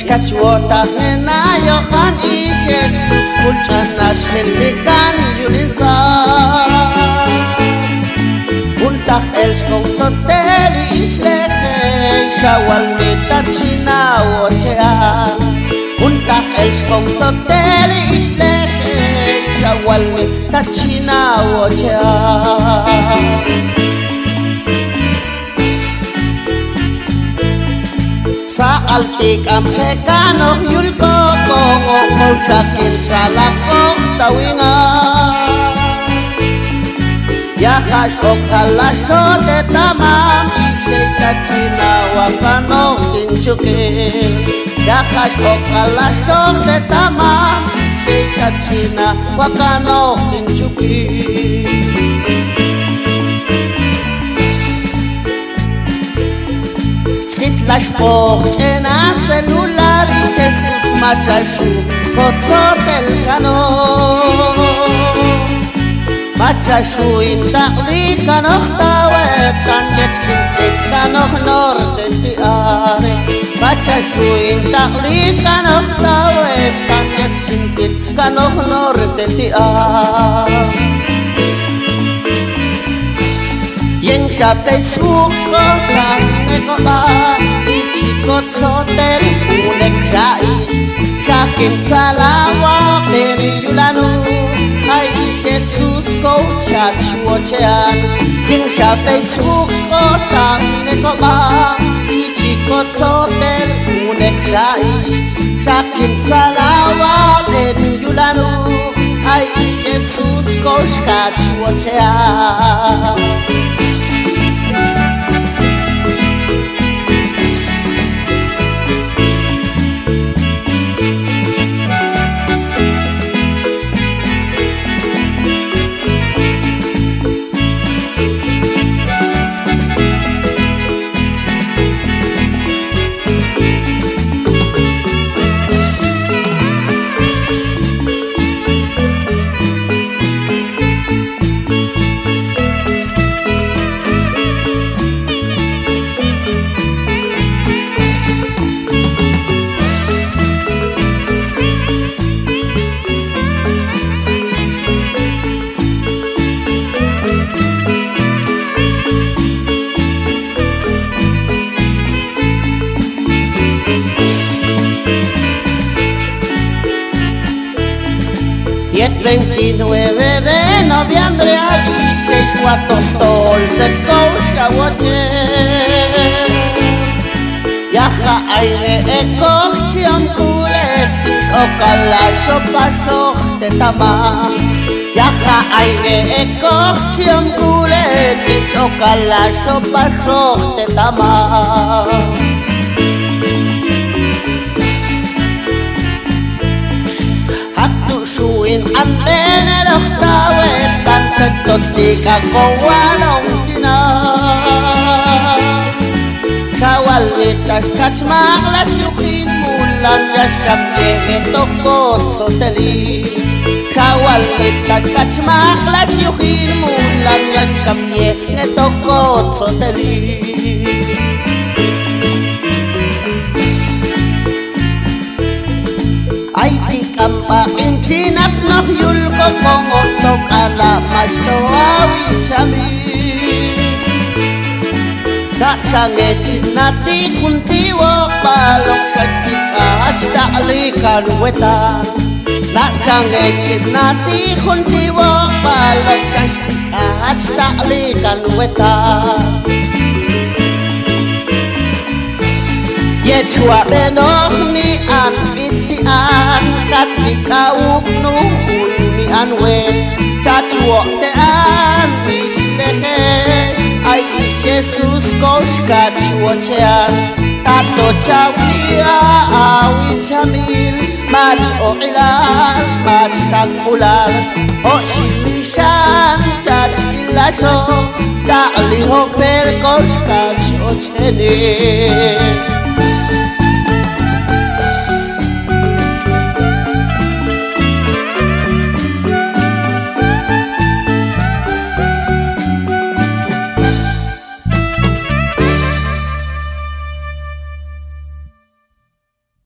Kachwota hena yohan ishe Suskul chanach helikan yulisa Untach els kongtoteli ishleche Shawal mitachina wochea Untach els kongtoteli ishleche Shawal mitachina wochea Saaltik am hekano yulkoko Moshakin salakok tawinga Yahash okalasho de tamam Ishei tachina wakanok tinchukin Yahash okalasho de tamam Ishei tachina wakanok tinchukin Slash porch en a celular y Jesus machalshu kotzot el kano Machalshu intaqli kanoch tawetan yechkin et kanoch norden tiare Machalshu intaqli kanoch tawetan yechkin et kanoch norden tiare Yen sha Facebook shkotan mekoba Ichikot soter unek shaish Shakin salawa beri yulanu Ay Jesus ko chachu ochean Yen sha Facebook shkotan mekoba Ichikot soter unek shaish Shakin salawa beri yulanu Ay Jesus ko chachu ochean Yet 29 de noviembre Alice Guatostol de Kosha Wache Yaha aire ekokchion kuletis Okalasho pashoch de tamam Yaha aire ekokchion kuletis Okalasho pashoch de tamam Shuin antene loktawe Tanset totika kowalong tina Kawalitas kachmak las yukin mulan Yashkam yege tokot soteli Kawalitas kachmak las yukin mulan Yashkam yege tokot soteli Kampa inchinap noh yulko kongotok ala mastoawi chami Naksange chinati kuntiwo palok shatika achtakli kanwetan Naksange chinati kuntiwo palok shatika achtakli kanwetan Yechwa benoch ni an biti an Katika uknuhun ni an wen Chachwo te an islehe Ay is Jesus kosh kachwo chean Tato chawia awi chamil Mach o ilal, mach takulal O shimishan chach ilasho Ta'li hopel kosh kachwo chene